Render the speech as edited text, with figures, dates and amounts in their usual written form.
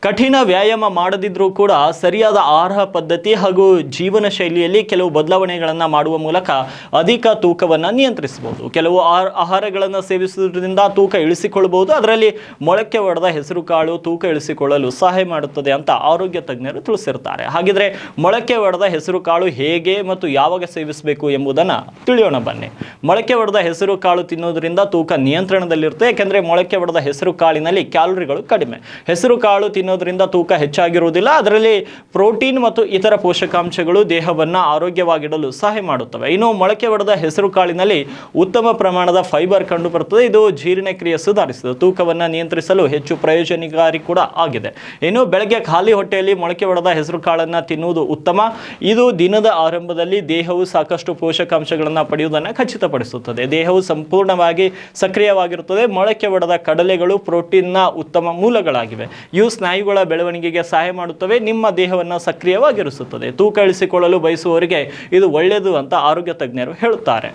ಕಠಿಣ ವ್ಯಾಯಾಮ ಮಾಡದಿದ್ರೂ ಕೂಡ ಸರಿಯಾದ ಆಹಾರ ಪದ್ಧತಿ ಹಾಗೂ ಜೀವನ ಶೈಲಿಯಲ್ಲಿ ಕೆಲವು ಬದಲಾವಣೆಗಳನ್ನು ಮಾಡುವ ಮೂಲಕ ಅಧಿಕ ತೂಕವನ್ನು ನಿಯಂತ್ರಿಸಬಹುದು. ಕೆಲವು ಆಹಾರಗಳನ್ನು ಸೇವಿಸುವುದರಿಂದ ತೂಕ ಇಳಿಸಿಕೊಳ್ಳಬಹುದು. ಅದರಲ್ಲಿ ಮೊಳಕೆ ಒಡೆದ ಹೆಸರು ಕಾಳು ತೂಕ ಇಳಿಸಿಕೊಳ್ಳಲು ಸಹಾಯ ಮಾಡುತ್ತದೆ ಅಂತ ಆರೋಗ್ಯ ತಜ್ಞರು ತಿಳಿಸಿರ್ತಾರೆ. ಹಾಗಿದ್ರೆ ಮೊಳಕೆ ಒಡೆದ ಹೆಸರು ಕಾಳು ಹೇಗೆ ಮತ್ತು ಯಾವಾಗ ಸೇವಿಸಬೇಕು ಎಂಬುದನ್ನು ತಿಳಿಯೋಣ ಬನ್ನಿ. ಮೊಳಕೆ ಒಡೆದ ಹೆಸರು ಕಾಳು ತಿನ್ನೋದ್ರಿಂದ ತೂಕ ನಿಯಂತ್ರಣದಲ್ಲಿರುತ್ತೆ. ಯಾಕೆಂದರೆ ಮೊಳಕೆ ಒಡೆದ ಹೆಸರು ಕಾಳಿನಲ್ಲಿ ಕ್ಯಾಲೋರಿಗಳು ಕಡಿಮೆ. ಹೆಸರು ಕಾಳು ತಿನ್ನೋದ್ರಿಂದ ತೂಕ ಹೆಚ್ಚಾಗಿರುವುದಿಲ್ಲ. ಅದರಲ್ಲಿ ಪ್ರೋಟೀನ್ ಮತ್ತು ಇತರ ಪೋಷಕಾಂಶಗಳು ದೇಹವನ್ನು ಆರೋಗ್ಯವಾಗಿಡಲು ಸಹಾಯ ಮಾಡುತ್ತವೆ. ಇನ್ನು ಮೊಳಕೆ ಒಡೆದ ಹೆಸರು ಕಾಳಿನಲ್ಲಿ ಉತ್ತಮ ಪ್ರಮಾಣದ ಫೈಬರ್ ಕಂಡುಬರುತ್ತದೆ. ಇದು ಜೀರ್ಣಕ್ರಿಯೆ ಸುಧಾರಿಸುತ್ತದೆ, ತೂಕವನ್ನು ನಿಯಂತ್ರಿಸಲು ಹೆಚ್ಚು ಪ್ರಯೋಜನಕಾರಿ ಕೂಡ ಆಗಿದೆ. ಇನ್ನು ಬೆಳಗ್ಗೆ ಖಾಲಿ ಹೊಟ್ಟೆಯಲ್ಲಿ ಮೊಳಕೆ ಒಡೆದ ಹೆಸರು ಕಾಳನ್ನು ತಿನ್ನುವುದು ಉತ್ತಮ. ಇದು ದಿನದ ಆರಂಭದಲ್ಲಿ ದೇಹವು ಸಾಕಷ್ಟು ಪೋಷಕಾಂಶಗಳನ್ನು ಪಡೆಯುವುದನ್ನು ಖಚಿತಪಡಿಸುತ್ತದೆ. ದೇಹವು ಸಂಪೂರ್ಣವಾಗಿ ಸಕ್ರಿಯವಾಗಿರುತ್ತದೆ. ಮೊಳಕೆ ಒಡೆದ ಕಡಲೆಗಳು ಪ್ರೋಟೀನ್ನ ಉತ್ತಮ ಮೂಲಗಳಾಗಿವೆ. ಇವು ಸ್ನಾಯುಗಳ ಬೆಳವಣಿಗೆಗೆ ಸಹಾಯ ಮಾಡುತ್ತವೆ, ನಿಮ್ಮ ದೇಹವನ್ನು ಸಕ್ರಿಯವಾಗಿರಿಸುತ್ತದೆ. ತೂಕ ಇಳಿಸಿಕೊಳ್ಳಲು ಬಯಸುವವರಿಗೆ ಇದು ಒಳ್ಳೆಯದು ಅಂತ ಆರೋಗ್ಯ ತಜ್ಞರು ಹೇಳುತ್ತಾರೆ.